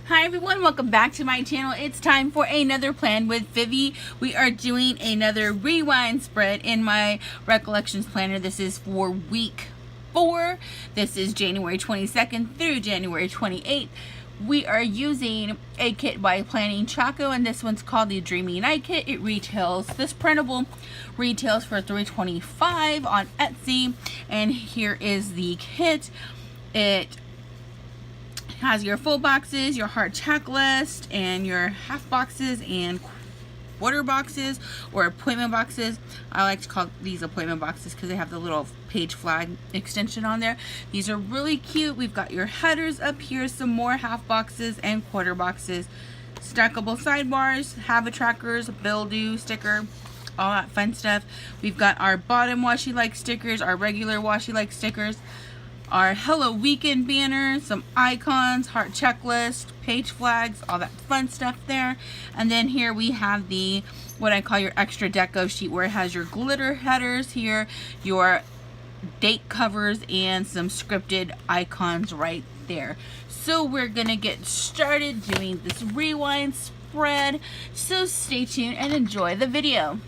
Hi everyone, welcome back to my channel. It's time for another plan with Vivi. We are doing another rewind spread in my Recollections Planner. This is for week 4. This is January 22nd through January 28th. We are using a kit by Planning Choco, and this one's called the Dreamy Night Kit. It retails, this printable retails for $3.25 on Etsy, and here is the kit. It has your full boxes, your heart checklist, and your half boxes and quarter boxes or appointment boxes. I like to call these appointment boxes because they have the little page flag extension on there. These are really cute. We've got your headers up here, some more half boxes and quarter boxes, stackable sidebars, habit trackers, bill due sticker, all that fun stuff. We've got our bottom washi like stickers, our regular washi like stickers, our Hello Weekend banner, some icons, heart checklist, page flags, all that fun stuff there. And then here we have the, what I call your extra deco sheet, where it has your glitter headers here, your date covers, and some scripted icons right there. So we're gonna get started doing this rewind spread. So stay tuned and enjoy the video.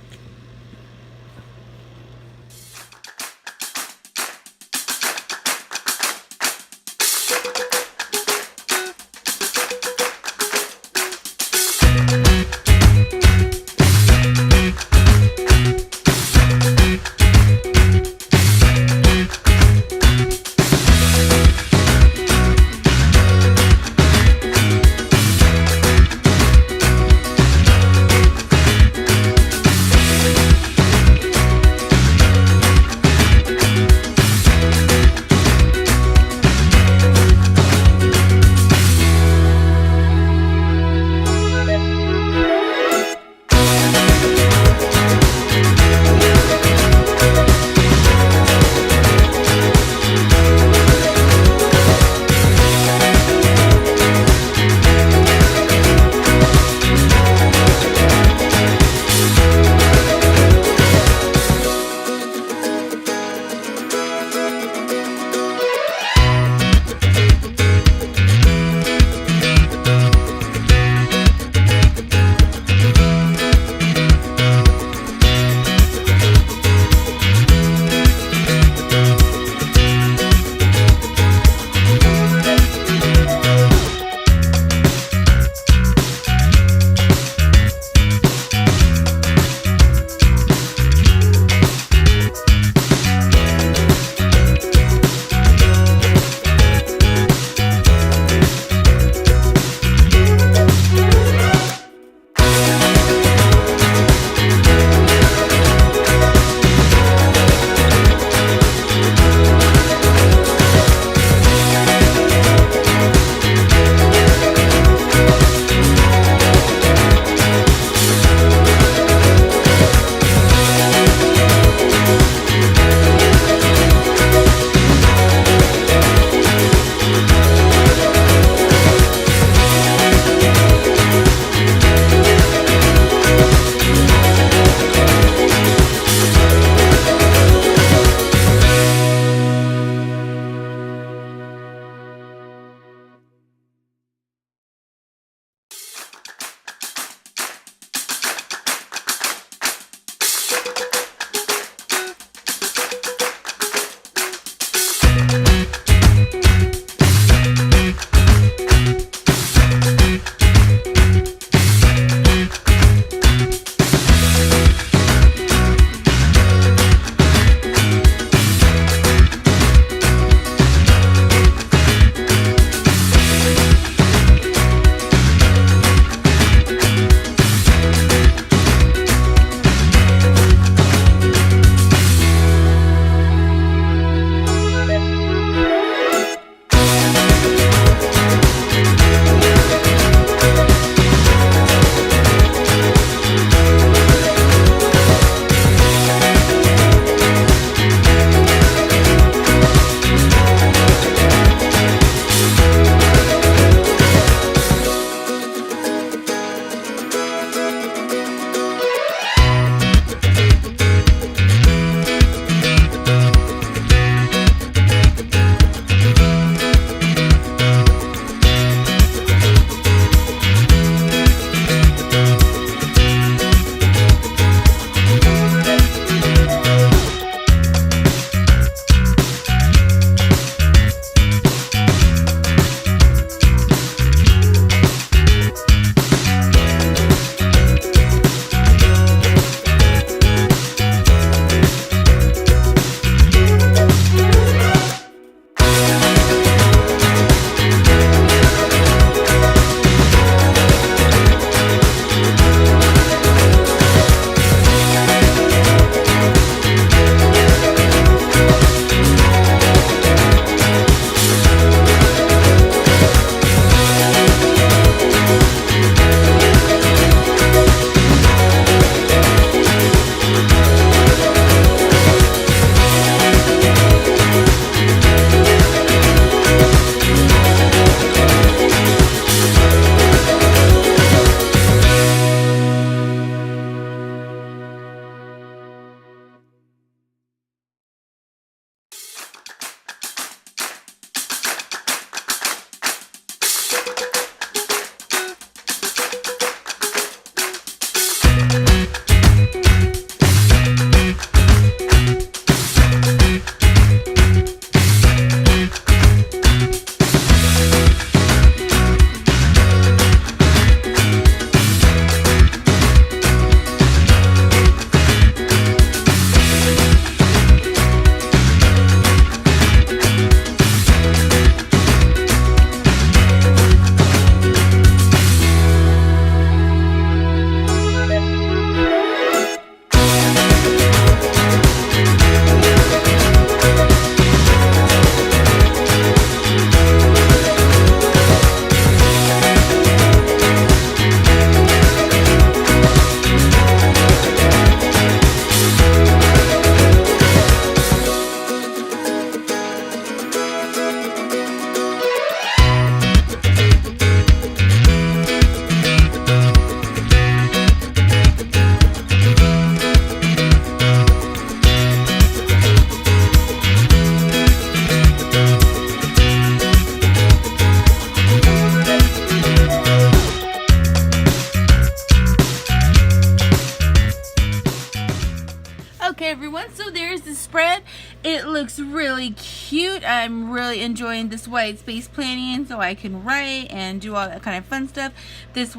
It looks really cute. I'm really enjoying this white space planning so I can write and do all that kind of fun stuff. This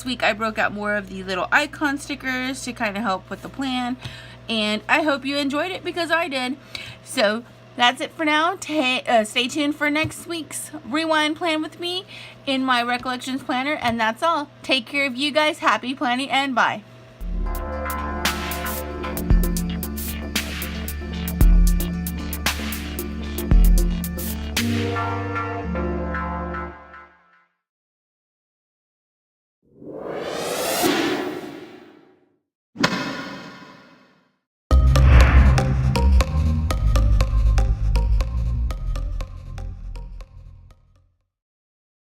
week I broke out more of the little icon stickers to kind of help with the plan. And I hope you enjoyed it because I did. So that's it for now. Stay tuned for next week's Rewind Plan with me in my Recollections Planner. And that's all. Take care of you guys. Happy planning and bye.